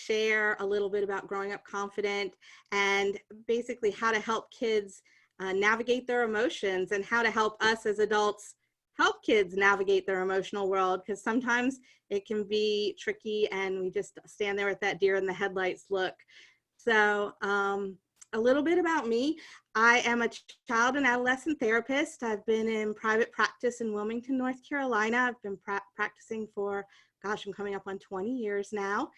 share a little bit about growing up confident and basically how to help kids navigate their emotions and how to help us as adults help kids navigate their emotional world, because sometimes it can be tricky and we just stand there with that deer in the headlights look. So a little bit about me. I am a child and adolescent therapist. I've been in private practice in Wilmington, North Carolina. I've been practicing for, gosh, I'm coming up on 20 years now.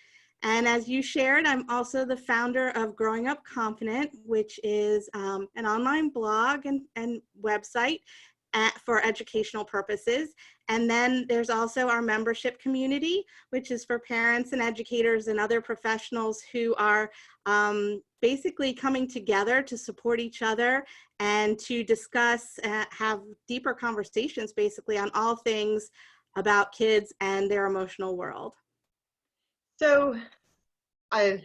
And as you shared, I'm also the founder of Growing Up Confident, which is an online blog and website for educational purposes. And then there's also our membership community, which is for parents and educators and other professionals who are basically coming together to support each other and to discuss, have deeper conversations basically on all things about kids and their emotional world. So I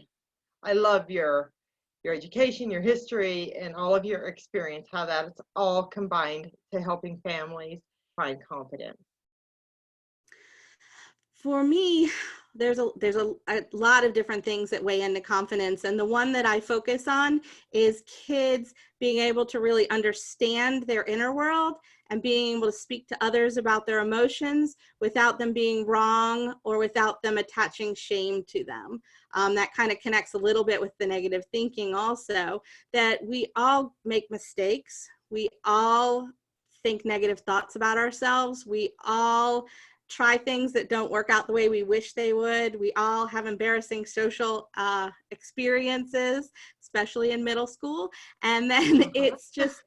love your education, your history, and all of your experience, how that's all combined to helping families find confidence. For me, there's a lot of different things that weigh into confidence, and the one that I focus on is kids being able to really understand their inner world and being able to speak to others about their emotions without them being wrong or without them attaching shame to them. That kind of connects a little bit with the negative thinking also, that we all make mistakes. We all think negative thoughts about ourselves. We all try things that don't work out the way we wish they would. We all have embarrassing social experiences, especially in middle school. And then it's just,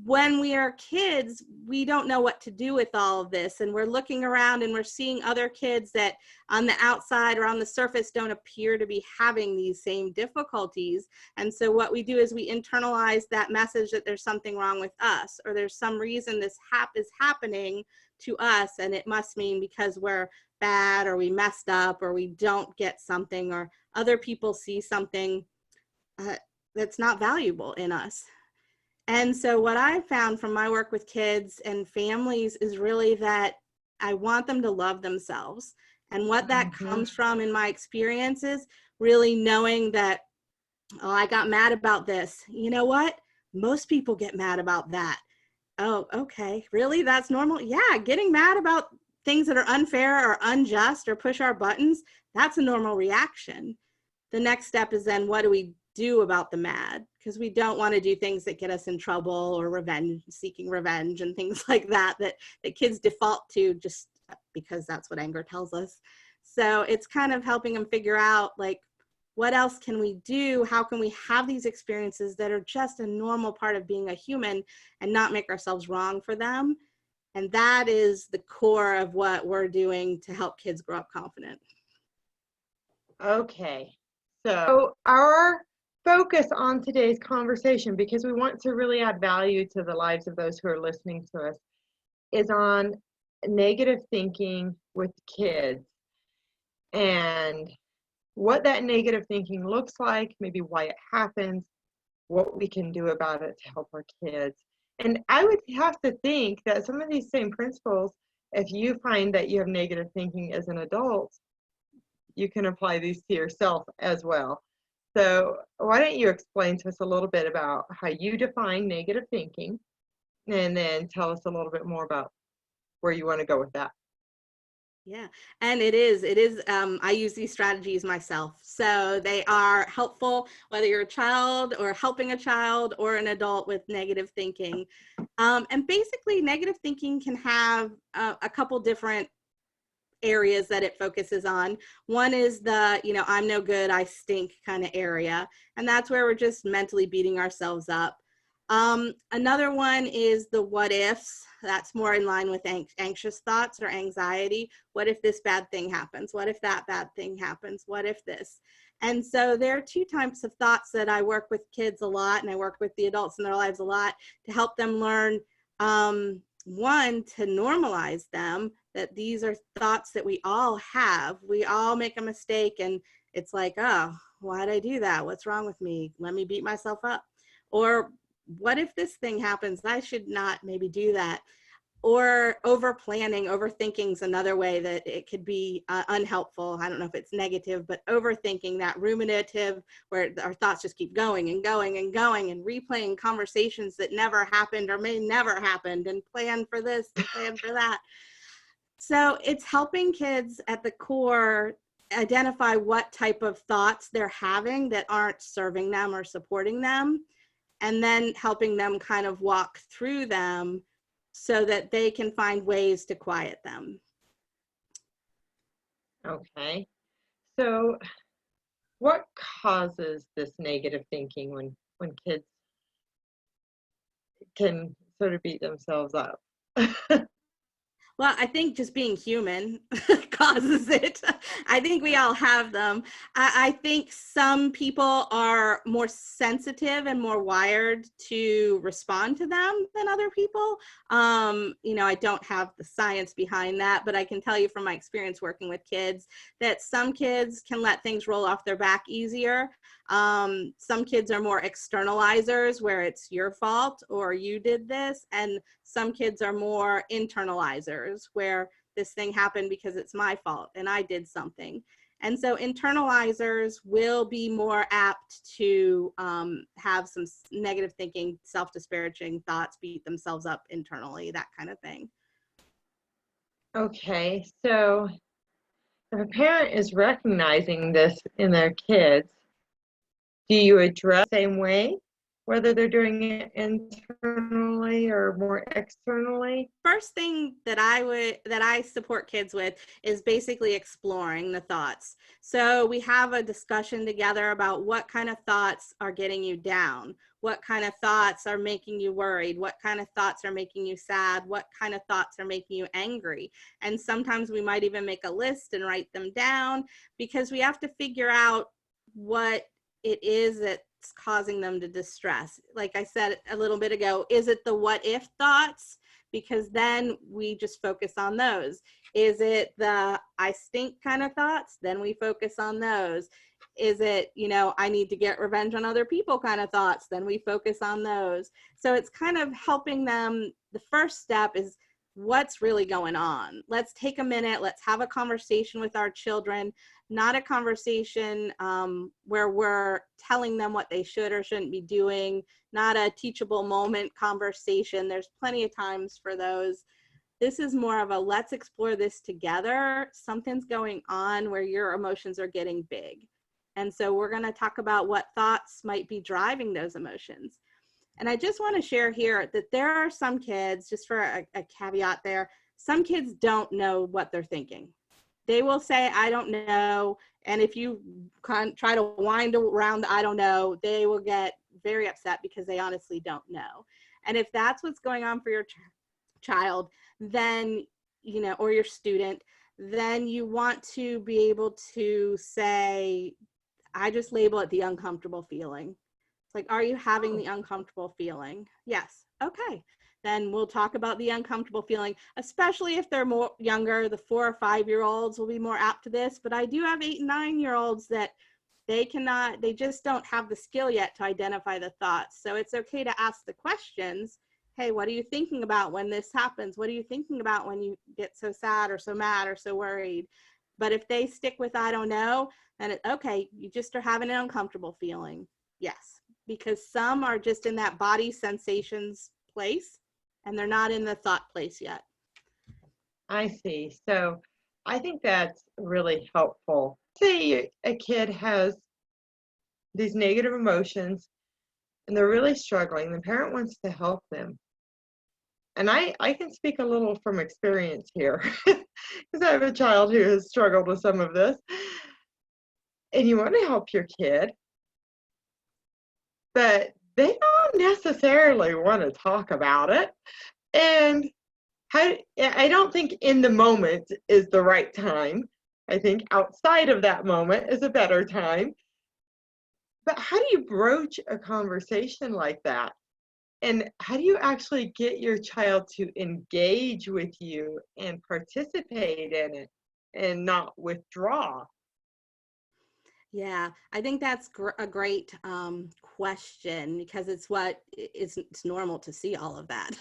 when we are kids, we don't know what to do with all of this. And we're looking around and we're seeing other kids that on the outside or on the surface don't appear to be having these same difficulties. And so what we do is we internalize that message that there's something wrong with us, or there's some reason this is happening to us, and it must mean because we're bad or we messed up or we don't get something or other people see something that's not valuable in us. And so what I found from my work with kids and families is really that I want them to love themselves. And what that comes from in my experiences, really knowing that, oh, I got mad about this. You know what? Most people get mad about that. Oh, okay. Really? That's normal? Yeah, getting mad about things that are unfair or unjust or push our buttons, that's a normal reaction. The next step is then, what do we do about the mad? Because we don't want to do things that get us in trouble or seeking revenge and things like that kids default to just because that's what anger tells us. So it's kind of helping them figure out, like, what else can we do? How can we have these experiences that are just a normal part of being a human and not make ourselves wrong for them? And that is the core of what we're doing to help kids grow up confident. Okay, so our focus on today's conversation, because we want to really add value to the lives of those who are listening to us, is on negative thinking with kids and what that negative thinking looks like, maybe why it happens, what we can do about it to help our kids. And I would have to think that some of these same principles, if you find that you have negative thinking as an adult, you can apply these to yourself as well. So why don't you explain to us a little bit about how you define negative thinking, and then tell us a little bit more about where you want to go with that. Yeah, and it is, I use these strategies myself. So they are helpful, whether you're a child or helping a child or an adult with negative thinking. And basically negative thinking can have a couple different areas that it focuses on. One is the, I'm no good, I stink kind of area. And that's where we're just mentally beating ourselves up. Another one is the what ifs. That's more in line with anxious thoughts or anxiety. What if this bad thing happens? What if that bad thing happens? What if this? And so there are two types of thoughts that I work with kids a lot, and I work with the adults in their lives a lot to help them learn, one, to normalize them, that these are thoughts that we all have. We all make a mistake and it's like, oh, why did I do that? What's wrong with me? Let me beat myself up. Or what if this thing happens? I should not maybe do that. Or over planning, overthinking is another way that it could be unhelpful. I don't know if it's negative, but overthinking, that ruminative, where our thoughts just keep going and going and going and replaying conversations that never happened or may never happened, and plan for this and plan for that. So it's helping kids at the core identify what type of thoughts they're having that aren't serving them or supporting them, and then helping them kind of walk through them so that they can find ways to quiet them. Okay. So what causes this negative thinking when kids can sort of beat themselves up? Well, I think just being human causes it. I think we all have them. I think some people are more sensitive and more wired to respond to them than other people. I don't have the science behind that, but I can tell you from my experience working with kids that some kids can let things roll off their back easier. Some kids are more externalizers, where it's your fault or you did this, and some kids are more internalizers, where this thing happened because it's my fault and I did something. And so internalizers will be more apt to have some negative thinking, self-disparaging thoughts, beat themselves up internally, that kind of thing. Okay, so if a parent is recognizing this in their kids, do you address the same way, whether they're doing it internally or more externally? First thing that I support kids with is basically exploring the thoughts. So we have a discussion together about what kind of thoughts are getting you down, what kind of thoughts are making you worried, what kind of thoughts are making you sad, what kind of thoughts are making you angry. And sometimes we might even make a list and write them down, because we have to figure out what it is that's causing them to distress. Like I said a little bit ago, is it the what if thoughts? Because then we just focus on those. Is it the I stink kind of thoughts? Then we focus on those. Is it, I need to get revenge on other people kind of thoughts? Then we focus on those. So it's kind of helping them. The first step is, what's really going on? Let's take a minute. Let's have a conversation with our children, not a conversation where we're telling them what they should or shouldn't be doing, not a teachable moment conversation. There's plenty of times for those. This is more of a let's explore this together. Something's going on where your emotions are getting big. And so we're going to talk about what thoughts might be driving those emotions. And I just want to share here that there are some kids, just for a caveat there, some kids don't know what they're thinking. They will say, I don't know. And if you try to wind around the I don't know, they will get very upset because they honestly don't know. And if that's what's going on for your child, then, or your student, then you want to be able to say, I just label it the uncomfortable feeling. Like, are you having the uncomfortable feeling? Yes. Okay. Then we'll talk about the uncomfortable feeling, especially if they're more younger. The 4 or 5-year-olds will be more apt to this, but I do have 8 and 9-year-olds that they just don't have the skill yet to identify the thoughts. So it's okay to ask the questions. Hey, what are you thinking about when this happens? What are you thinking about when you get so sad or so mad or so worried? But if they stick with, I don't know, then okay, you just are having an uncomfortable feeling. Yes. Because some are just in that body sensations place and they're not in the thought place yet. I see. So I think that's really helpful. Say a kid has these negative emotions and they're really struggling. The parent wants to help them. And I can speak a little from experience here because I have a child who has struggled with some of this. And you want to help your kid, but they don't necessarily want to talk about it. And I don't think in the moment is the right time. I think outside of that moment is a better time. But how do you broach a conversation like that? And how do you actually get your child to engage with you and participate in it and not withdraw? Yeah, I think that's a great question, because it's normal to see all of that.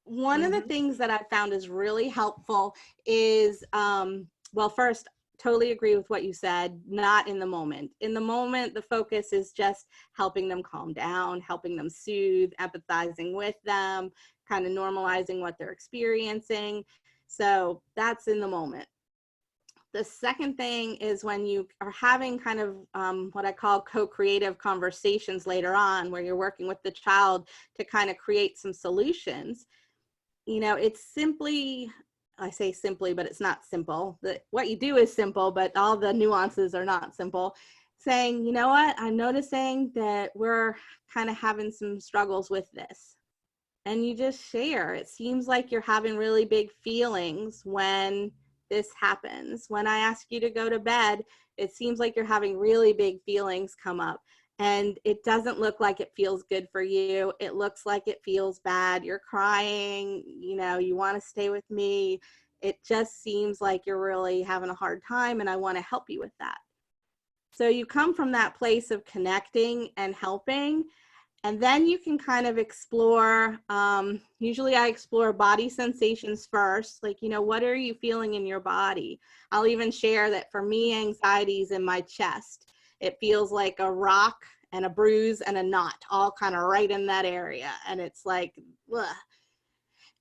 One of the things that I found is really helpful is, well, first, totally agree with what you said, not in the moment. In the moment, the focus is just helping them calm down, helping them soothe, empathizing with them, kind of normalizing what they're experiencing. So that's in the moment. The second thing is when you are having kind of what I call co-creative conversations later on, where you're working with the child to kind of create some solutions. You know, it's simply, I say simply, but it's not simple. What you do is simple, but all the nuances are not simple. Saying, you know what, I'm noticing that we're kind of having some struggles with this. And you just share. It seems like you're having really big feelings when this happens. When I ask you to go to bed, it seems like you're having really big feelings come up. And it doesn't look like it feels good for you. It looks like it feels bad. You're crying, you know, you want to stay with me. It just seems like you're really having a hard time, and I want to help you with that. So you come from that place of connecting and helping, and then you can kind of explore, usually I explore body sensations first, like, you know, what are you feeling in your body? I'll even share that for me, anxiety is in my chest. It feels like a rock and a bruise and a knot, all kind of right in that area. And it's like, ugh.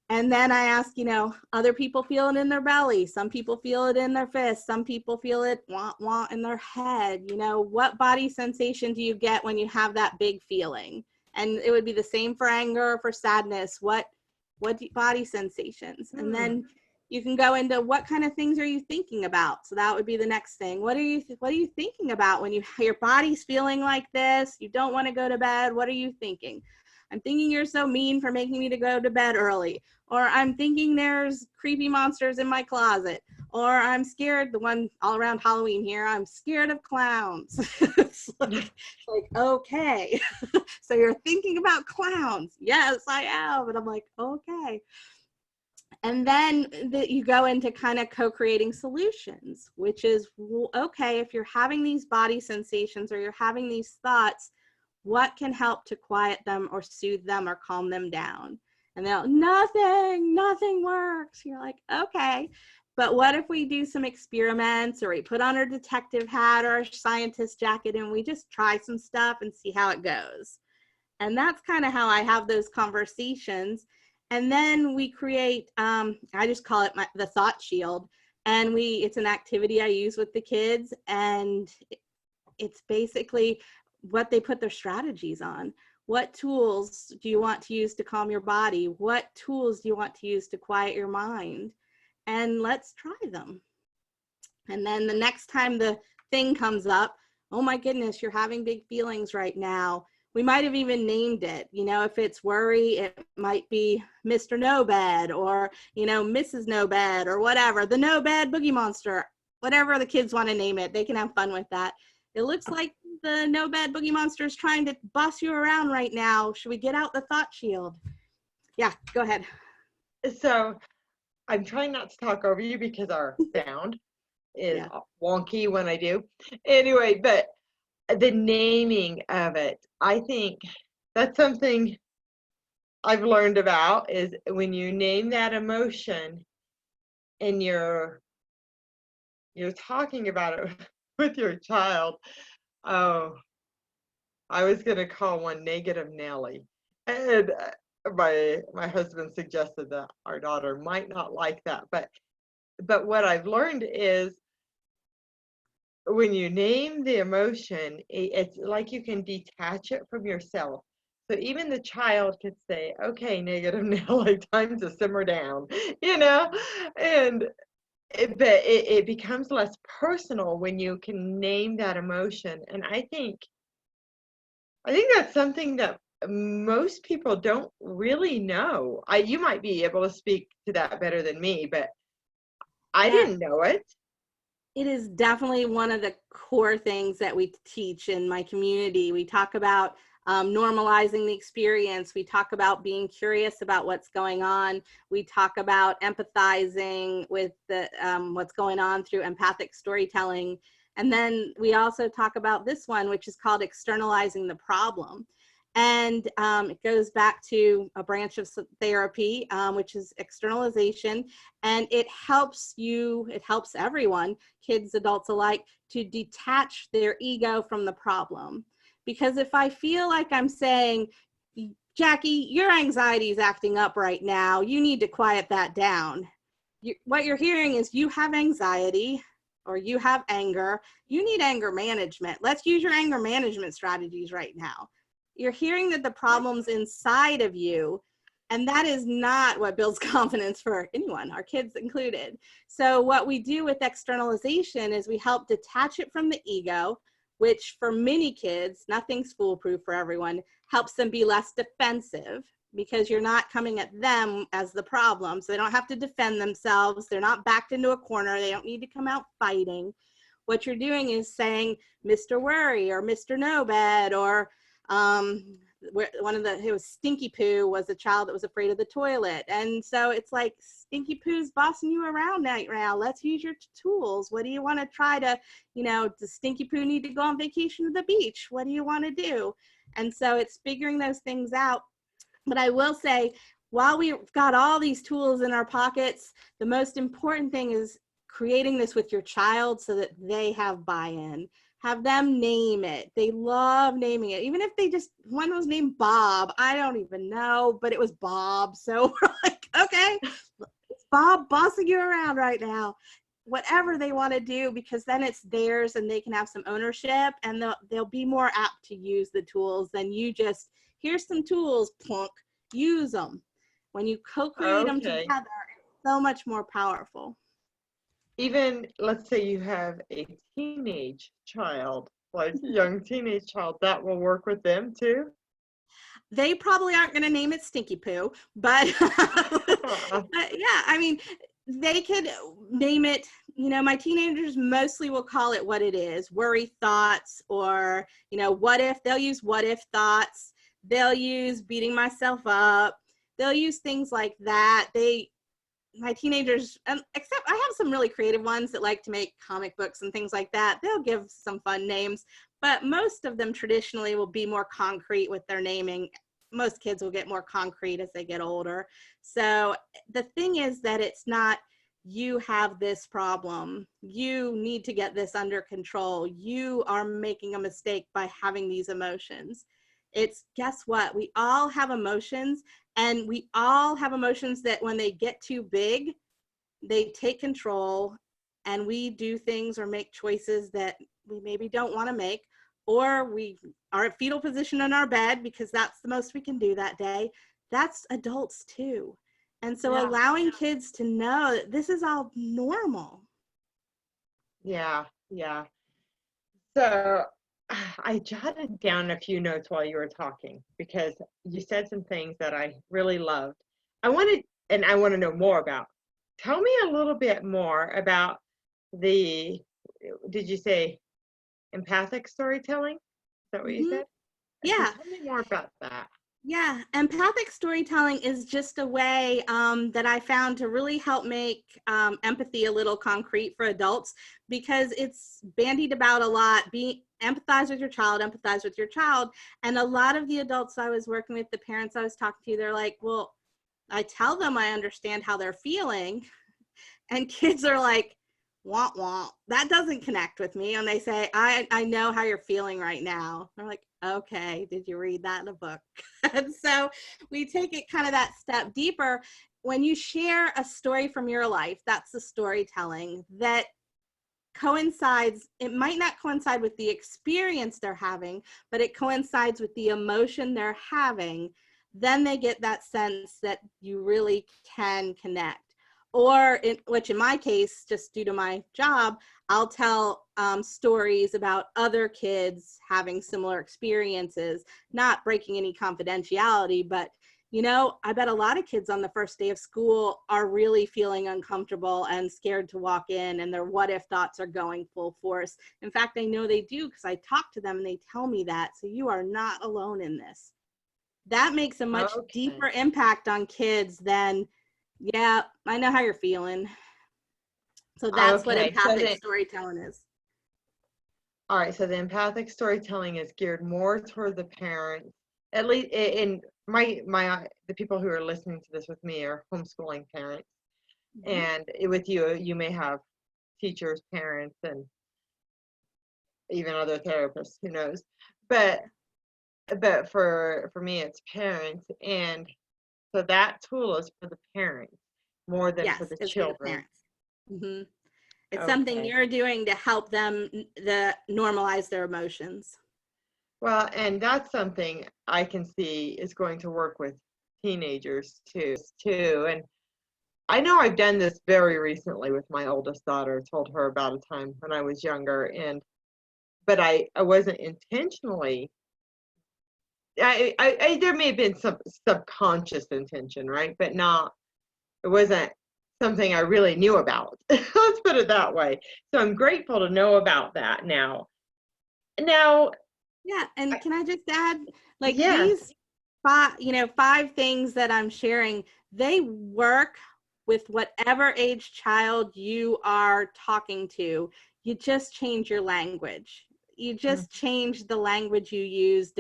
And then I ask, you know, other people feel it in their belly. Some people feel it in their fist. Some people feel it wah in their head. You know, what body sensation do you get when you have that big feeling? And it would be the same for anger, for sadness. What body sensations? And then you can go into what kind of things are you thinking about? So that would be the next thing. What are you thinking about when your body's feeling like this? You don't want to go to bed. What are you thinking? I'm thinking you're so mean for making me to go to bed early. Or I'm thinking there's creepy monsters in my closet. Or I'm scared, the one all around Halloween here, I'm scared of clowns. It's like, okay. So you're thinking about clowns. Yes, I am. And I'm like, okay. And then you go into kind of co-creating solutions, which is, okay, if you're having these body sensations or you're having these thoughts, what can help to quiet them or soothe them or calm them down? And they'll, nothing works. You're like, okay, but what if we do some experiments, or we put on our detective hat or our scientist jacket and we just try some stuff and see how it goes? And that's kind of how I have those conversations. And then we create, I just call it the thought shield. And it's an activity I use with the kids. And it's basically what they put their strategies on. What tools do you want to use to calm your body? What tools do you want to use to quiet your mind? And let's try them. And then the next time the thing comes up, oh my goodness, you're having big feelings right now. We might have even named it. You know, if it's worry, it might be Mr. No Bed, or, you know, Mrs. No Bed, or whatever. The No Bed Boogie Monster, whatever the kids want to name it, they can have fun with that. It looks like the No Bed Boogie Monster is trying to boss you around right now. Should we get out the thought shield? Yeah, go ahead. So I'm trying not to talk over you because our sound is wonky when I do. Anyway, but the naming of it, I think that's something I've learned about, is when you name that emotion and you're talking about it with your child. Oh, I was going to call one Negative Nelly. And my husband suggested that our daughter might not like that. But what I've learned is when you name the emotion, it's like you can detach it from yourself. So even the child could say, okay, Negative Nelly, time to simmer down, you know? And it becomes less personal when you can name that emotion. And I think that's something that most people don't really know. You might be able to speak to that better than me, but I didn't know it. It is definitely one of the core things that we teach in my community. We talk about normalizing the experience. We talk about being curious about what's going on. We talk about empathizing with what's going on through empathic storytelling. And then we also talk about this one, which is called externalizing the problem. And it goes back to a branch of therapy, which is externalization. And it helps everyone, kids, adults alike, to detach their ego from the problem. Because if I feel like I'm saying, Jackie, your anxiety is acting up right now, you need to quiet that down. What you're hearing is you have anxiety or you have anger. You need anger management. Let's use your anger management strategies right now. You're hearing that the problem's inside of you, and that is not what builds confidence for anyone, our kids included. So what we do with externalization is we help detach it from the ego, which for many kids, nothing's foolproof for everyone, helps them be less defensive, because you're not coming at them as the problem. So they don't have to defend themselves. They're not backed into a corner. They don't need to come out fighting. What you're doing is saying, Mr. Worry or Mr. No Bed, or it was Stinky Poo was a child that was afraid of the toilet. And so it's like, Stinky Poo's bossing you around right now. Let's use your tools. What do you want to try to, does Stinky Poo need to go on vacation to the beach? What do you want to do? And so it's figuring those things out. But I will say, while we've got all these tools in our pockets, the most important thing is creating this with your child so that they have buy-in. Have them name it. They love naming it. Even if one was named Bob, I don't even know, but it was Bob. So we're like, okay, it's Bob bossing you around right now. Whatever they want to do, because then it's theirs and they can have some ownership, and they'll be more apt to use the tools than you just, here's some tools, plunk, use them. When you co-create them together, it's so much more powerful. Even, let's say you have a teenage child, like a young teenage child, that will work with them too? They probably aren't going to name it Stinky Poo, but, but yeah, I mean, they could name it, my teenagers mostly will call it what it is, worry thoughts, or, what if. They'll use what if thoughts. They'll use beating myself up. They'll use things like that. My teenagers, except I have some really creative ones that like to make comic books and things like that. They'll give some fun names, but most of them traditionally will be more concrete with their naming. Most kids will get more concrete as they get older. So the thing is that it's not, you have this problem, you need to get this under control, you are making a mistake by having these emotions. It's, guess what? We all have emotions, and we all have emotions that when they get too big, they take control, and we do things or make choices that we maybe don't want to make, or we are at fetal position in our bed because that's the most we can do that day. That's adults too. And so allowing kids to know that this is all normal. Yeah. So I jotted down a few notes while you were talking, because you said some things that I really loved. I want to know more about. Tell me a little bit more about did you say empathic storytelling? Is that what you said? Yeah. Tell me more about that. Yeah, empathic storytelling is just a way that I found to really help make empathy a little concrete for adults, because it's bandied about a lot. Empathize with your child, empathize with your child. And a lot of the adults I was working with, the parents I was talking to, they're like, well, I tell them I understand how they're feeling. And kids are like, wah, wah, that doesn't connect with me. And they say, I know how you're feeling right now. They're like, okay, did you read that in a book? And so we take it kind of that step deeper. When you share a story from your life, that's the storytelling that coincides. It might not coincide with the experience they're having, but it coincides with the emotion they're having. Then they get that sense that you really can connect. Or, which in my case, just due to my job, I'll tell stories about other kids having similar experiences, not breaking any confidentiality, but I bet a lot of kids on the first day of school are really feeling uncomfortable and scared to walk in, and their what if thoughts are going full force. In fact, I know they do, because I talk to them and they tell me that. So you are not alone in this. That makes a much deeper impact on kids than, yeah, I know how you're feeling. So that's what empathic storytelling is. All right, so the empathic storytelling is geared more toward the parents at least in the people who are listening to this with me are homeschooling parents, Mhm. and with you, you may have teachers, parents, and even other therapists, who knows. But for me, it's parents, and so that tool is for the parents more than for Yes, the it's for the children. parents. Hmm. It's something Okay. you're doing to help them normalize their emotions. Well, and that's something I can see is going to work with teenagers too. And I know I've done this very recently with my oldest daughter. Told her about a time when I was younger, and but I wasn't intentionally. There may have been some subconscious intention, right? But not. It wasn't something I really knew about. Let's put it that way. So I'm grateful to know about that now. Now, Yeah, and can I just add, like yes. these five things that I'm sharing, they work with whatever age child you are talking to. You just change your language. You just change the language you use,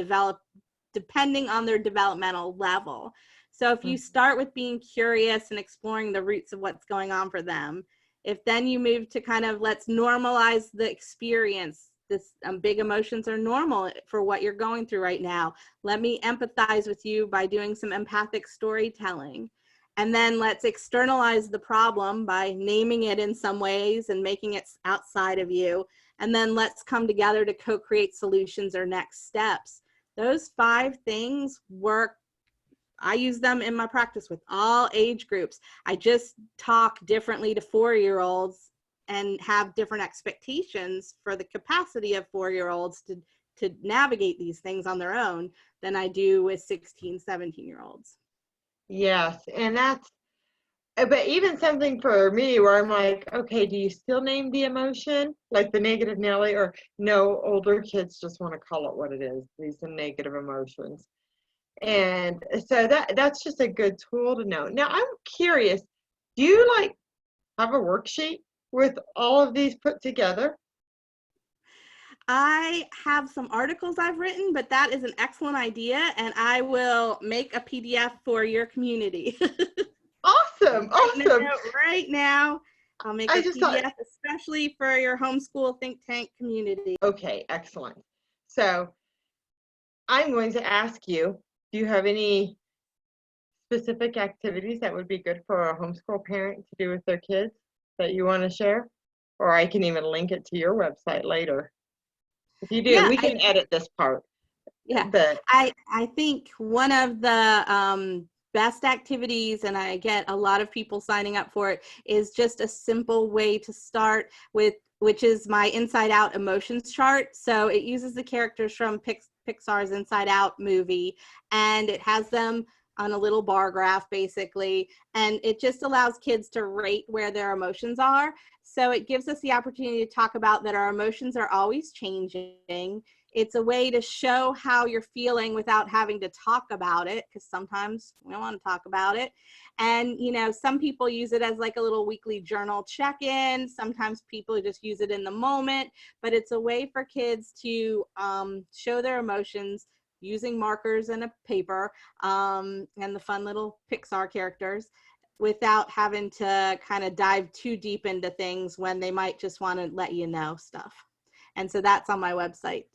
depending on their developmental level. So if you start with being curious and exploring the roots of what's going on for them, if then you move to kind of let's normalize the experience, this big emotions are normal for what you're going through right now. Let me empathize with you by doing some empathic storytelling. And then let's externalize the problem by naming it in some ways and making it outside of you. And then let's come together to co-create solutions or next steps. Those 5 things work. I use them in my practice with all age groups. I just talk differently to 4-year-olds and have different expectations for the capacity of 4-year-olds to navigate these things on their own than I do with 16, 17-year-olds. Yes, and that's, but even something for me where I'm like, okay, do you still name the emotion like the negative Nelly, or no, older kids just want to call it what it is. These are negative emotions. And so that's just a good tool to know. Now I'm curious, do you like have a worksheet with all of these put together? I have some articles I've written, but that is an excellent idea, and I will make a PDF for your community. Awesome, Writing a awesome. note right now. I'll make I a just thought, PDF especially for your homeschool think tank community. okay, excellent. So I'm going to ask you, do you have any specific activities that would be good for a homeschool parent to do with their kids that you want to share? Or I can even link it to your website later. If you do, Yeah, we can edit this part. yeah. But I think one of the best activities, and I get a lot of people signing up for it, is just a simple way to start with, which is my Inside Out emotions chart. So it uses the characters from Pixar's Inside Out movie, and it has them on a little bar graph basically, and it just allows kids to rate where their emotions are. So it gives us the opportunity to talk about that our emotions are always changing. It's a way to show how you're feeling without having to talk about it, because sometimes we don't want to talk about it. And some people use it as like a little weekly journal check-in. Sometimes people just use it in the moment, but it's a way for kids to show their emotions using markers and a paper, and the fun little Pixar characters, without having to kind of dive too deep into things when they might just want to let you know stuff. And so that's on my website.